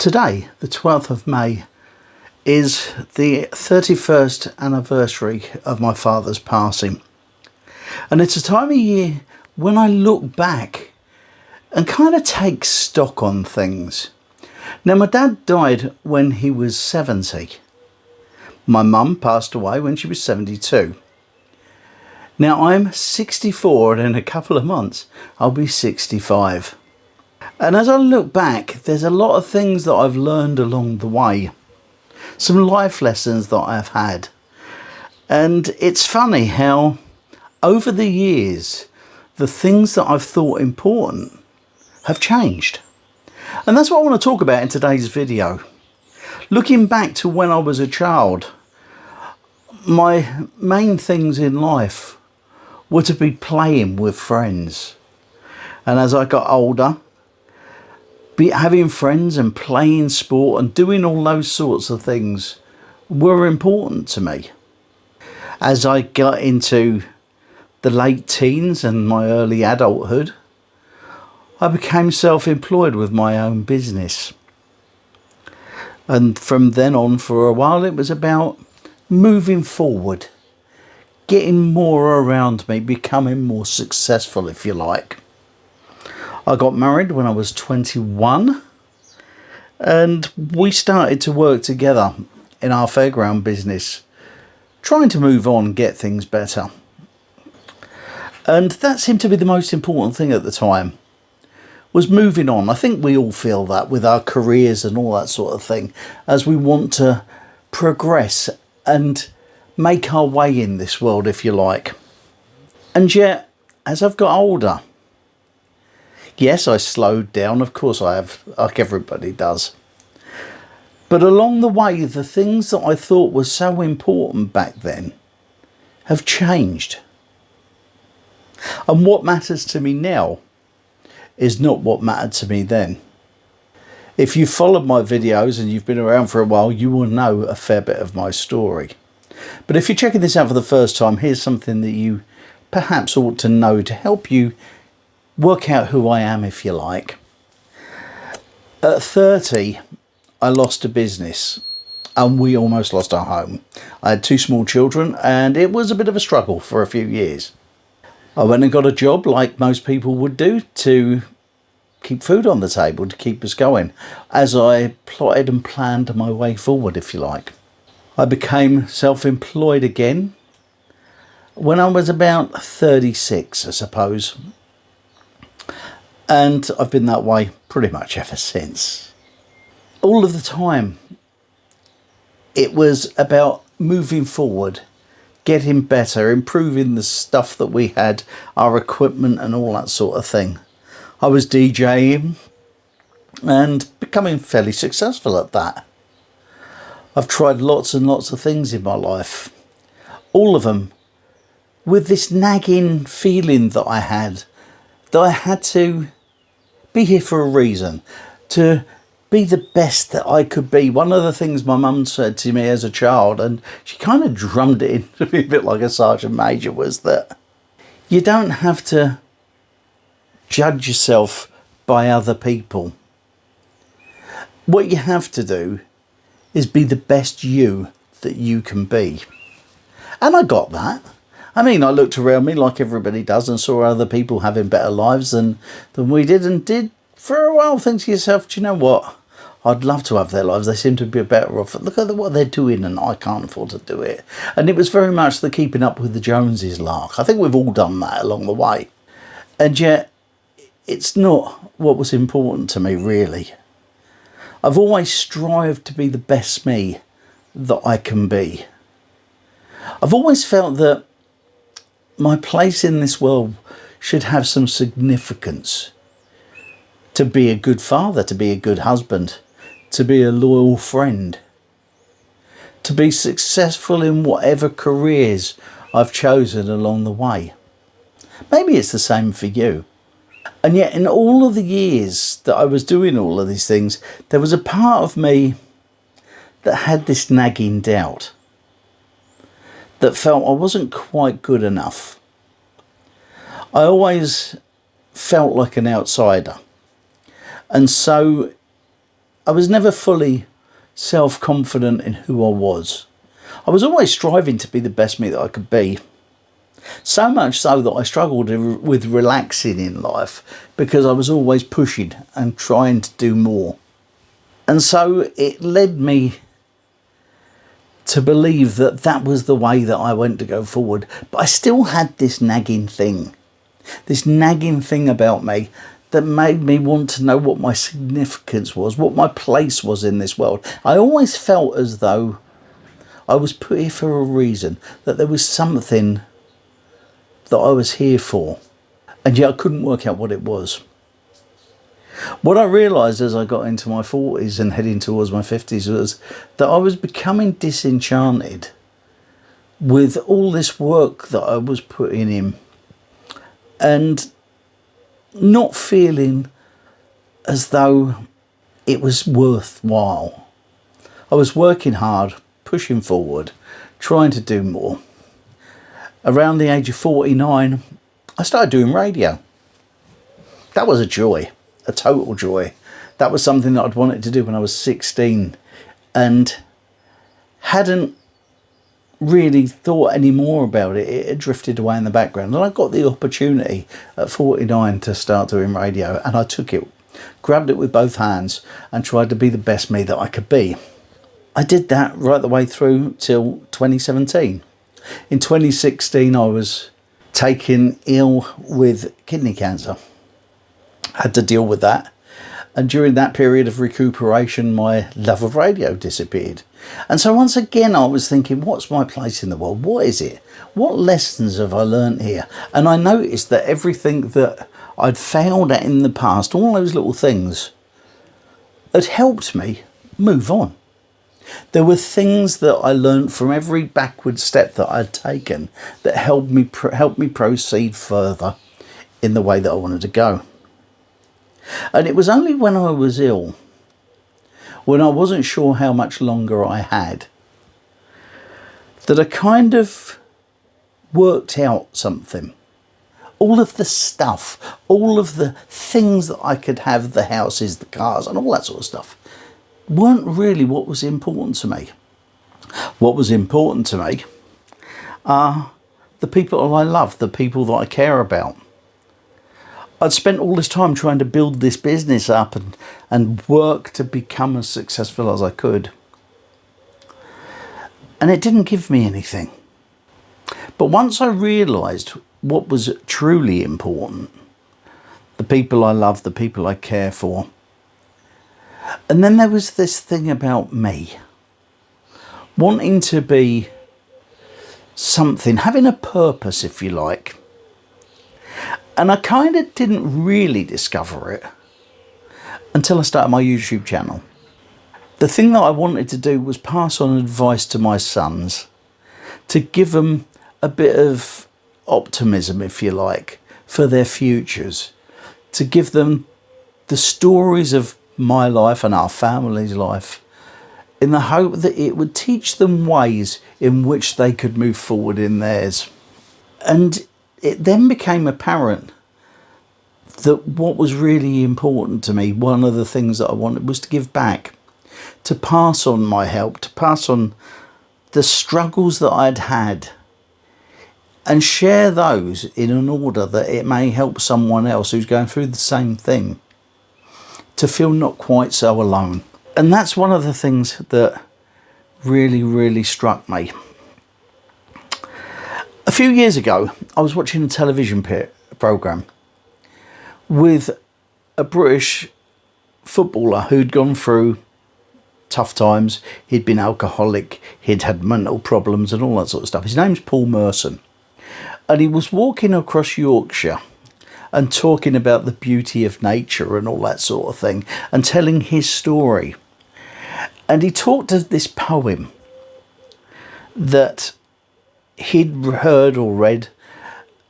Today, the 12th of May, is the 31st anniversary of my father's passing. And it's a time of year when I look back and kind of take stock on things. Now, my dad died when he was 70. My mum passed away when she was 72. Now, I'm 64 and in a couple of months I'll be 65. And as I look back, there's a lot of things that I've learned along the way. Some life lessons that I've had. And it's funny how over the years, the things that I've thought important have changed. And that's what I want to talk about in today's video. Looking back to when I was a child, my main things in life were to be playing with friends. And as I got older, having friends and playing sport and doing all those sorts of things were important to me. As I got into the late teens and my early adulthood, I became self-employed with my own business. And from then on, for a while, it was about moving forward, getting more around me, becoming more successful, if you like. I got married when I was 21 and we started to work together in our fairground business, trying to move on, get things better. And that seemed to be the most important thing at the time, was moving on. I think we all feel that with our careers and all that sort of thing, as we want to progress and make our way in this world, if you like. And yet, as I've got older, yes, I slowed down, of course I have, like everybody does. But along the way, the things that I thought were so important back then have changed. And what matters to me now is not what mattered to me then. If you've followed my videos and you've been around for a while, you will know a fair bit of my story. But if you're checking this out for the first time, here's something that you perhaps ought to know to help you work out who I am, if you like. At 30, I lost a business and we almost lost our home. I had 2 small children and it was a bit of a struggle for a few years. I went and got a job like most people would do to keep food on the table, to keep us going, as I plotted and planned my way forward, if you like. I became self-employed again when I was about 36, I suppose. And I've been that way pretty much ever since. All of the time, it was about moving forward, getting better, improving the stuff that we had, our equipment and all that sort of thing. I was DJing and becoming fairly successful at that. I've tried lots and lots of things in my life, all of them with this nagging feeling that I had to be here for a reason, to be the best that I could be. One of the things my mum said to me as a child, and she kind of drummed it into me a bit like a sergeant major, was that you don't have to judge yourself by other people. What you have to do is be the best you that you can be. And I got that. I mean, I looked around me like everybody does and saw other people having better lives than we did, and did for a while think to yourself, do you know what? I'd love to have their lives. They seem to be better off. Look at what they're doing and I can't afford to do it. And it was very much the keeping up with the Joneses lark. I think we've all done that along the way. And yet, it's not what was important to me, really. I've always strived to be the best me that I can be. I've always felt that my place in this world should have some significance. To be a good father, to be a good husband, to be a loyal friend, to be successful in whatever careers I've chosen along the way. Maybe it's the same for you. And yet in all of the years that I was doing all of these things, there was a part of me that had this nagging doubt, that felt I wasn't quite good enough. I always felt like an outsider. And so I was never fully self-confident in who I was. I was always striving to be the best me that I could be. So much so that I struggled with relaxing in life because I was always pushing and trying to do more. And so it led me to believe that that was the way that I went to go forward. But I still had this nagging thing about me that made me want to know what my significance was, what my place was in this world. I always felt as though I was put here for a reason, that there was something that I was here for, and yet I couldn't work out what it was. What I realised as I got into my 40s and heading towards my 50s was that I was becoming disenchanted with all this work that I was putting in and not feeling as though it was worthwhile. I was working hard, pushing forward, trying to do more. Around the age of 49, I started doing radio. That was a joy, a total joy. That was something that I'd wanted to do when I was 16 and hadn't really thought any more about it. It had drifted away in the background, and I got the opportunity at 49 to start doing radio, and I took it, grabbed it with both hands and tried to be the best me that I could be. I did that right the way through till 2017. In 2016, I was taken ill with kidney cancer. Had to deal with that. And during that period of recuperation, my love of radio disappeared. And so once again, I was thinking, what's my place in the world? What is it? What lessons have I learned here? And I noticed that everything that I'd failed at in the past, all those little things, had helped me move on. There were things that I learned from every backward step that I'd taken that helped me proceed further in the way that I wanted to go. And it was only when I was ill, when I wasn't sure how much longer I had, that I kind of worked out something. All of the stuff, all of the things that I could have, the houses, the cars, and all that sort of stuff, weren't really what was important to me. What was important to me are the people I love, the people that I care about. I'd spent all this time trying to build this business up and work to become as successful as I could. And it didn't give me anything. But once I realised what was truly important, the people I love, the people I care for, and then there was this thing about me, wanting to be something, having a purpose, if you like. And I kind of didn't really discover it until I started my YouTube channel. The thing that I wanted to do was pass on advice to my sons, to give them a bit of optimism, if you like, for their futures, to give them the stories of my life and our family's life, in the hope that it would teach them ways in which they could move forward in theirs. And it then became apparent that what was really important to me, one of the things that I wanted, was to give back, to pass on my help, to pass on the struggles that I'd had, and share those in an order that it may help someone else who's going through the same thing to feel not quite so alone. And that's one of the things that really, really struck me. A few years ago, I was watching a television programme with a British footballer who'd gone through tough times. He'd been alcoholic, he'd had mental problems and all that sort of stuff. His name's Paul Merson. And he was walking across Yorkshire and talking about the beauty of nature and all that sort of thing, and telling his story. And he talked of this poem that he'd heard or read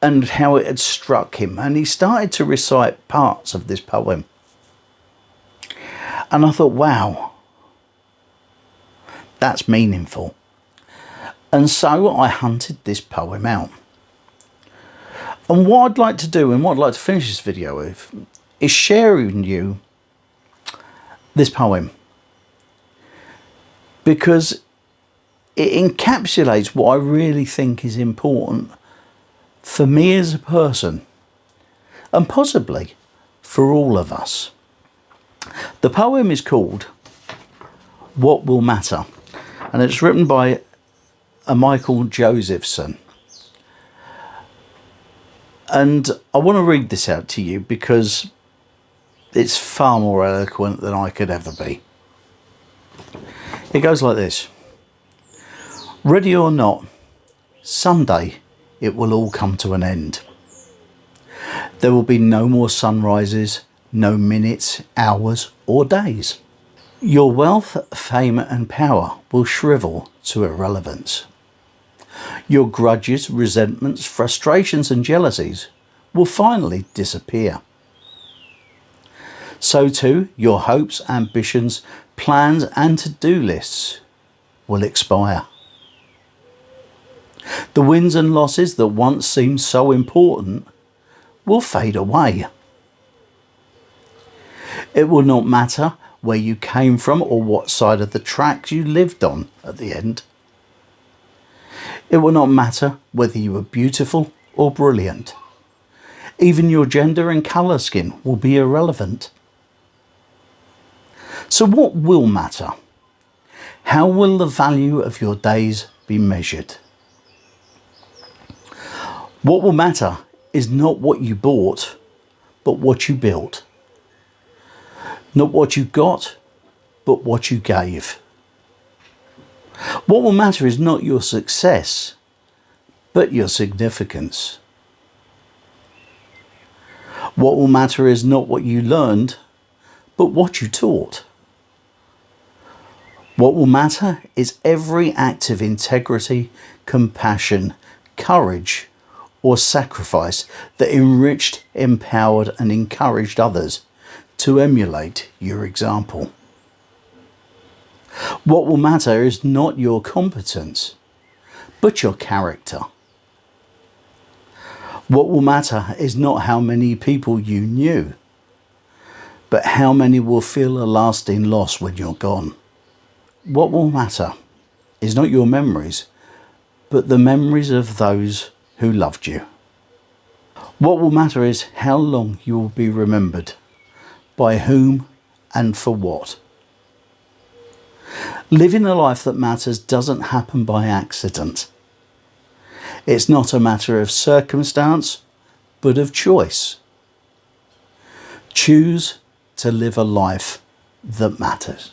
and how it had struck him. And he started to recite parts of this poem. And I thought, wow, that's meaningful. And so I hunted this poem out. And what I'd like to do, and what I'd like to finish this video with, is sharing you this poem. because it encapsulates what I really think is important for me as a person, and possibly for all of us. The poem is called What Will Matter, and it's written by a Michael Josephson. And I want to read this out to you because it's far more eloquent than I could ever be. It goes like this. Ready or not, someday it will all come to an end. There will be no more sunrises, no minutes, hours or days. Your wealth, fame and power will shrivel to irrelevance. Your grudges, resentments, frustrations and jealousies will finally disappear. So too, your hopes, ambitions, plans and to-do lists will expire. The wins and losses that once seemed so important will fade away. It will not matter where you came from or what side of the tracks you lived on at the end. It will not matter whether you were beautiful or brilliant. Even your gender and colour skin will be irrelevant. So what will matter? How will the value of your days be measured? What will matter is not what you bought, but what you built. Not what you got, but what you gave. What will matter is not your success, but your significance. What will matter is not what you learned, but what you taught. What will matter is every act of integrity, compassion, courage, or sacrifice that enriched, empowered, and encouraged others to emulate your example. What will matter is not your competence, but your character. What will matter is not how many people you knew, but how many will feel a lasting loss when you're gone. What will matter is not your memories, but the memories of those who loved you. What will matter is how long you will be remembered, by whom and for what. Living a life that matters doesn't happen by accident. It's not a matter of circumstance, but of choice. Choose to live a life that matters.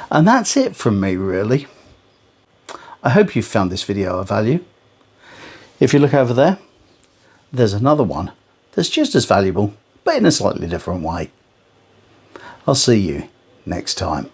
And that's it from me, really. I hope you found this video of value. If you look over there, there's another one that's just as valuable, but in a slightly different way. I'll see you next time.